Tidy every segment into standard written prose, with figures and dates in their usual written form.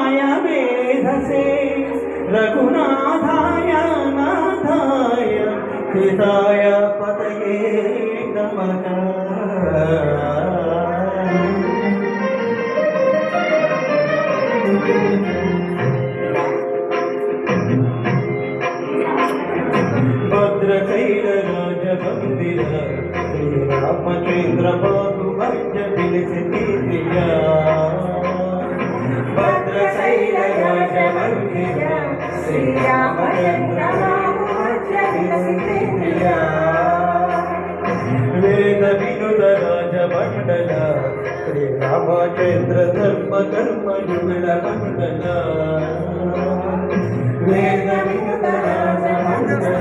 रामाय वेधसे रघुनाथाय नाथाय कृताय पतये नमः। भद्रशैलराजमन्दिर श्रीरामचन्द्र बाहुभज्य विलसित भद्रशैलराजमन्दिर श्रीरामचन्द्र बाहुभज्य विलसित वेद विनुत राजमण्डल श्रीरामचन्द्र धर्म कर्म युगल मण्डल वेद विनुत राजमण्डल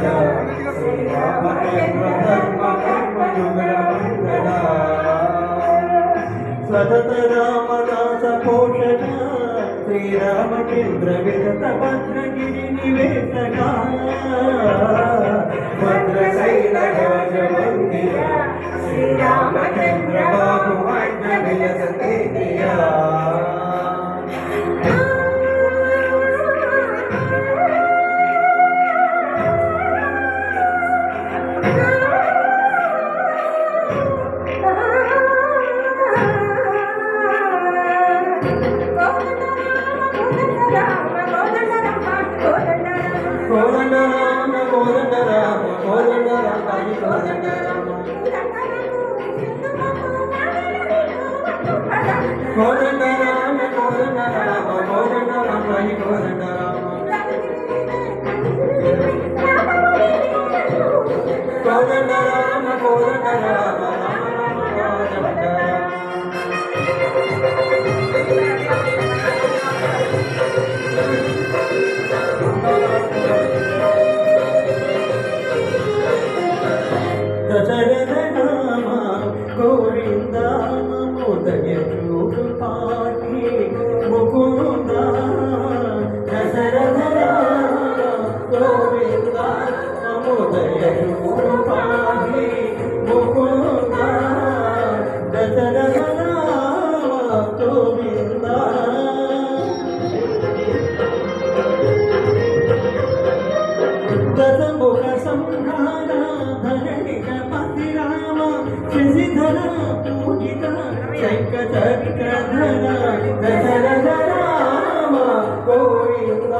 श्रीरामचन्द्र धर्म कर्म युगल मण्डल सतत रामदास पोषण श्रीरामचन्द्र विगत भद्रगिरि निवेशका भद्रशैलराजमन्दिर श्रीरामचन्द्र बाहुभज्य विलसते కోదండ రామ కోదండ రామ కోదండ రామ కోదండ రామ కోదండ రామ కోదండ రామ కోదండ రామ కోదండ రామ కోదండ రామ కోదండ రామ దశరథ నామ గోవింద ఉదయ చూపాటి ముకుంద దశరథ నామ గోవింద ఉదయ చూపాటి ముకుంద దశరథ నామ గోవింద దశముఖ సంహార ధరణిక పతి రామ శశిధర పూజిత శంఖచక్రధర దశరథ రామ గోవింద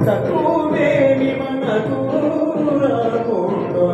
తక్కువేమి మనకు రాముడు